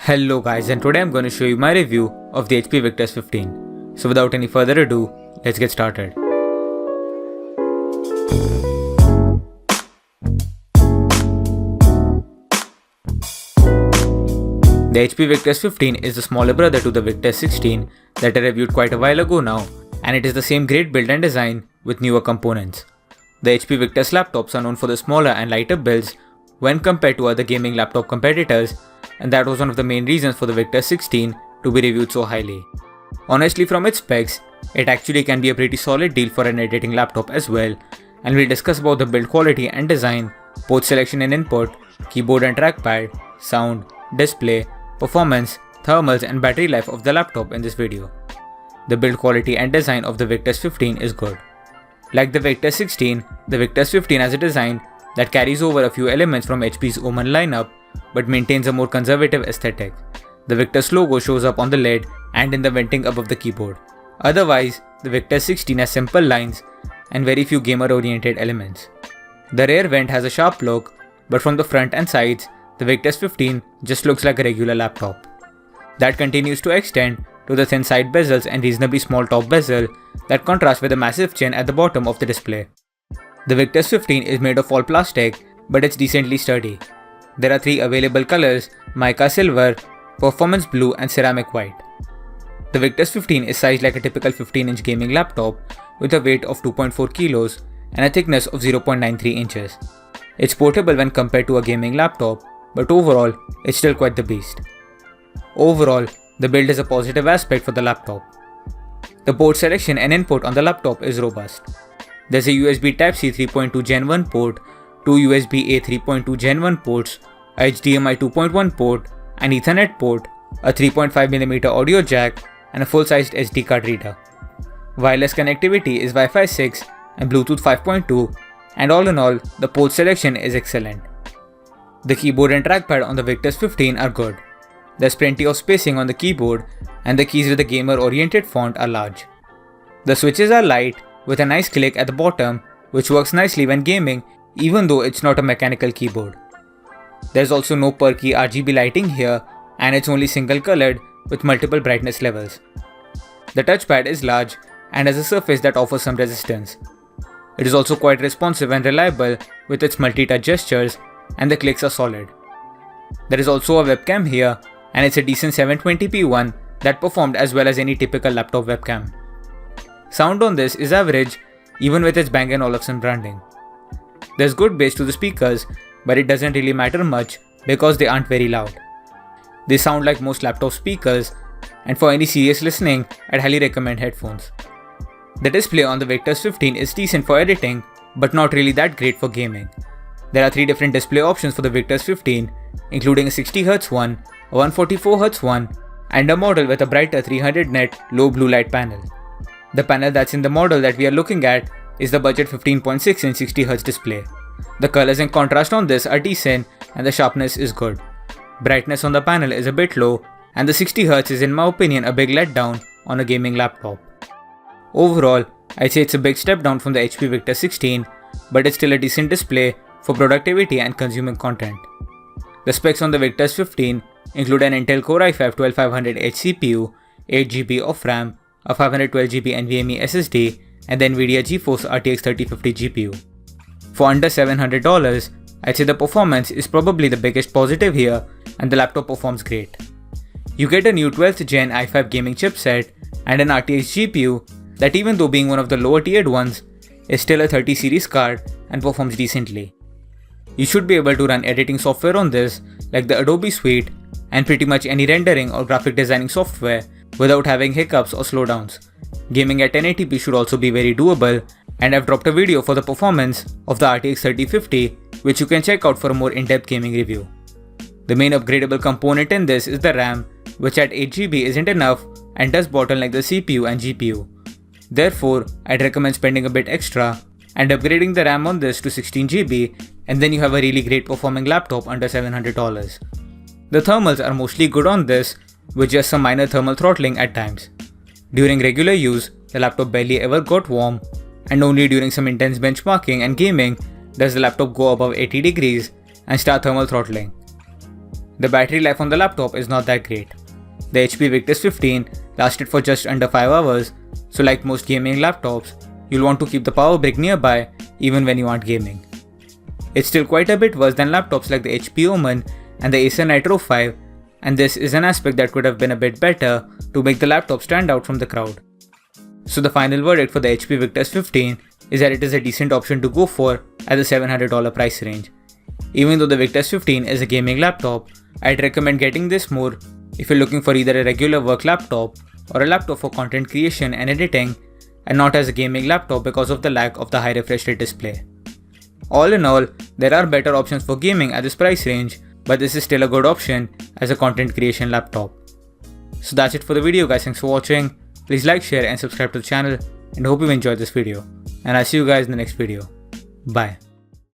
Hello guys, and today I'm going to show you my review of the HP Victus 15. So without any further ado, let's get started. The HP Victus 15 is the smaller brother to the Victus 16 that I reviewed quite a while ago now, and it is the same great build and design with newer components. The HP Victus laptops are known for the smaller and lighter builds when compared to other gaming laptop competitors, and that was one of the main reasons for the Victus 16 to be reviewed so highly. Honestly, from its specs, it actually can be a pretty solid deal for an editing laptop as well, and we'll discuss about the build quality and design, port selection and input, keyboard and trackpad, sound, display, performance, thermals and battery life of the laptop in this video. The build quality and design of the Victus 15 is good. Like the Victus 16, the Victus 15 has a design that carries over a few elements from HP's Omen lineup but maintains a more conservative aesthetic. The Victus logo shows up on the lid and in the venting above the keyboard. Otherwise, the Victus 16 has simple lines and very few gamer-oriented elements. The rear vent has a sharp look, but from the front and sides, the Victus 15 just looks like a regular laptop. That continues to extend to the thin side bezels and reasonably small top bezel that contrast with a massive chin at the bottom of the display. The Victus 15 is made of all plastic, but it's decently sturdy. There are 3 available colors: mica silver, performance blue and ceramic white. The Victus 15 is sized like a typical 15-inch gaming laptop with a weight of 2.4 kilos and a thickness of 0.93 inches. It's portable when compared to a gaming laptop, but overall, it's still quite the beast. Overall, the build is a positive aspect for the laptop. The port selection and input on the laptop is robust. There's a USB Type-C 3.2 Gen 1 port, 2 USB-A 3.2 Gen 1 ports, a HDMI 2.1 port, an Ethernet port, a 3.5mm audio jack, and a full-sized SD card reader. Wireless connectivity is Wi-Fi 6 and Bluetooth 5.2, and all in all, the port selection is excellent. The keyboard and trackpad on the Victus 15 are good. There's plenty of spacing on the keyboard, and the keys with the gamer-oriented font are large. The switches are light, with a nice click at the bottom, which works nicely when gaming, even though it's not a mechanical keyboard. There's also no per key RGB lighting here, and it's only single colored with multiple brightness levels. The touchpad is large and has a surface that offers some resistance. It is also quite responsive and reliable with its multi-touch gestures, and the clicks are solid. There is also a webcam here, and it's a decent 720p one that performed as well as any typical laptop webcam. Sound on this is average, even with its Bang & Olufsen branding. There's good bass to the speakers, but it doesn't really matter much because they aren't very loud. They sound like most laptop speakers, and for any serious listening, I'd highly recommend headphones. The display on the Victus 15 is decent for editing, but not really that great for gaming. There are 3 different display options for the Victus 15, including a 60Hz one, a 144Hz one, and a model with a brighter 300 nit low blue light panel. The panel that's in the model that we are looking at is the budget 15.6-inch 60Hz display. The colors and contrast on this are decent and the sharpness is good. Brightness on the panel is a bit low, and the 60Hz is in my opinion a big letdown on a gaming laptop. Overall, I'd say it's a big step down from the HP Victus 16, but it's still a decent display for productivity and consuming content. The specs on the Victus 15 include an Intel Core i5-12500H CPU, 8GB of RAM, a 512GB NVMe SSD, and the NVIDIA GeForce RTX 3050 GPU. For under $700, I'd say the performance is probably the biggest positive here, and the laptop performs great. You get a new 12th Gen i5 gaming chipset and an RTX GPU that, even though being one of the lower tiered ones, is still a 30 series card and performs decently. You should be able to run editing software on this, like the Adobe Suite, and pretty much any rendering or graphic designing software without having hiccups or slowdowns. Gaming at 1080p should also be very doable, and I've dropped a video for the performance of the RTX 3050, which you can check out for a more in-depth gaming review. The main upgradable component in this is the RAM, which at 8GB isn't enough and does bottleneck the CPU and GPU. Therefore, I'd recommend spending a bit extra and upgrading the RAM on this to 16GB, and then you have a really great performing laptop under $700. The thermals are mostly good on this, with just some minor thermal throttling at times. During regular use, the laptop barely ever got warm, and only during some intense benchmarking and gaming does the laptop go above 80 degrees and start thermal throttling. The battery life on the laptop is not that great. The HP Victus 15 lasted for just under 5 hours, so like most gaming laptops, you'll want to keep the power brick nearby even when you aren't gaming. It's still quite a bit worse than laptops like the HP Omen and the Acer Nitro 5, and this is an aspect that could have been a bit better to make the laptop stand out from the crowd. So the final verdict for the HP Victus 15 is that it is a decent option to go for at the $700 price range. Even though the Victus 15 is a gaming laptop, I'd recommend getting this more if you're looking for either a regular work laptop or a laptop for content creation and editing, and not as a gaming laptop because of the lack of the high refresh rate display. All in all, there are better options for gaming at this price range, but this is still a good option as a content creation laptop. So that's it for the video guys, thanks for watching. Please like, share and subscribe to the channel, and hope you enjoyed this video. And I'll see you guys in the next video. Bye.